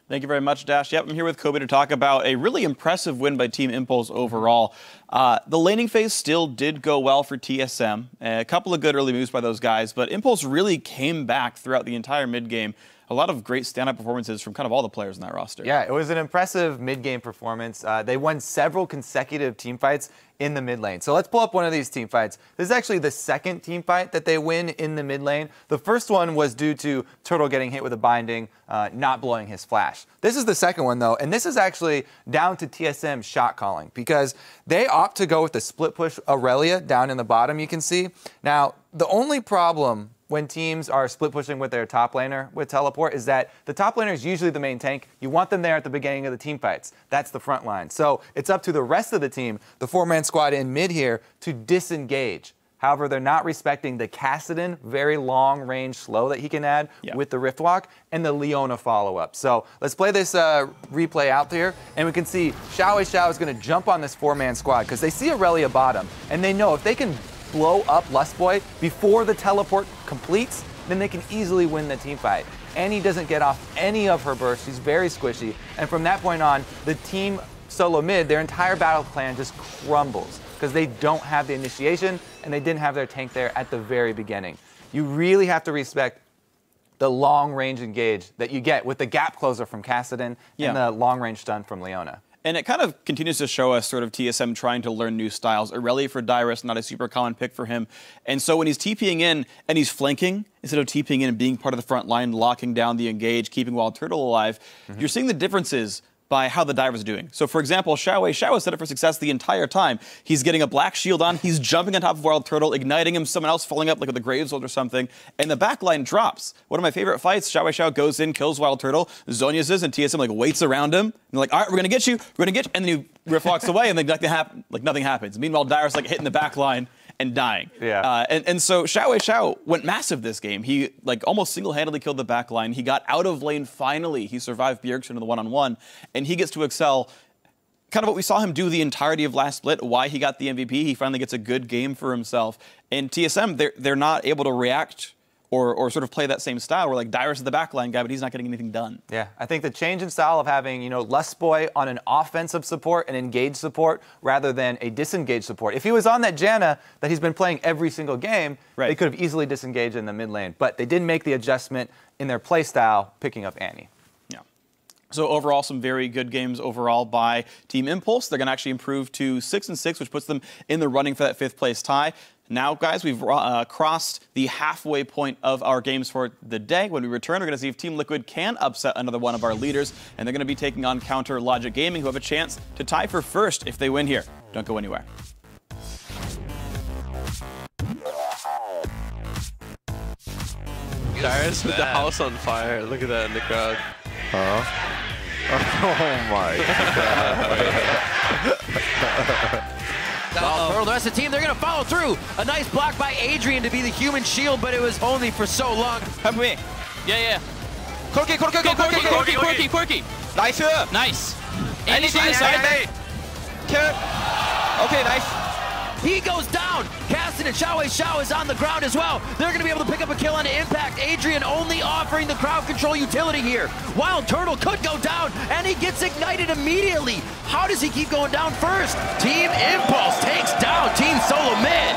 Thank you very much, Dash. Yep, I'm here with Kobe to talk about a really impressive win by Team Impulse overall. The laning phase still did go well for TSM. A couple of good early moves by those guys, but Impulse really came back throughout the entire mid-game. A lot of great stand-up performances from kind of all the players in that roster. Yeah, it was an impressive mid-game performance. They won several consecutive team fights in the mid lane. So let's pull up one of these team fights. This is actually the second team fight that they win in the mid lane. The first one was due to Turtle getting hit with a binding, not blowing his flash. This is the second one, though, and this is actually down to TSM shot calling because they opt to go with the split push Aurelia down in the bottom, you can see. Now, the only problem when teams are split pushing with their top laner with teleport is that the top laner is usually the main tank. You want them there at the beginning of the team fights. That's the front line. So it's up to the rest of the team, the four-man squad in mid here, to disengage. However, they're not respecting the Kassadin very long-range slow that he can add with the Rift Walk and the Leona follow-up. So let's play this replay out here, and we can see Xiao is going to jump on this four-man squad because they see Aurelia bottom, and they know if they can blow up Lustboy before the teleport completes, then they can easily win the team fight. Annie doesn't get off any of her bursts. She's very squishy. And from that point on, the team solo mid, their entire battle plan just crumbles because they don't have the initiation and they didn't have their tank there at the very beginning. You really have to respect the long-range engage that you get with the gap closer from Kassadin and the long-range stun from Leona. And it kind of continues to show us sort of TSM trying to learn new styles. Aurelia for Dyrus, not a super common pick for him. And so when he's TPing in and he's flanking, instead of TPing in and being part of the front line, locking down the engage, keeping Wild Turtle alive, you're seeing the differences by how the diver's doing. So for example, Xiao set up for success the entire time. He's getting a black shield on, he's jumping on top of Wild Turtle, igniting him, someone else falling up like with a Graveshold or something, and the backline drops. One of my favorite fights, Xiao goes in, kills Wild Turtle, Zhonya's and TSM like waits around him, and they're like, all right, we're gonna get you, and then he Rift walks away and then nothing happens. Meanwhile, Dyrus like hitting the backline and dying. And so Xiao went massive this game. He like almost single-handedly killed the backline. He got out of lane finally. He survived Bjergsen in the one-on-one, and he gets to excel. Kind of what we saw him do the entirety of last split, why he got the MVP. He finally gets a good game for himself. And TSM, they're not able to react or sort of play that same style where like Dyrus is the backline guy, but he's not getting anything done. Yeah, I think the change in style of having, Lustboy on an offensive support, an engaged support, rather than a disengaged support. If he was on that Janna that he's been playing every single game, they could have easily disengaged in the mid lane. But they didn't make the adjustment in their play style, picking up Annie. So overall, some very good games overall by Team Impulse. They're going to actually improve to 6-6, which puts them in the running for that 5th place tie. Now, guys, we've crossed the halfway point of our games for the day. When we return, we're going to see if Team Liquid can upset another one of our leaders, and they're going to be taking on Counter Logic Gaming, who have a chance to tie for first if they win here. Don't go anywhere. Dyrus with the house on fire. Look at that in the crowd. Oh my God. The rest of the team, they're going to follow through. A nice block by Adrian to be the human shield, but it was only for so long. Help me. Yeah. Quirky. Nice. Anything inside. Okay, nice. He goes down. Kassadin and Xiao is on the ground as well. They're going to be able to pick up a kill on Impact. Adrian only offering the crowd control utility here. Wild Turtle could go down, and he gets ignited immediately. How does he keep going down first? Team Impulse takes down Team Solo Mid.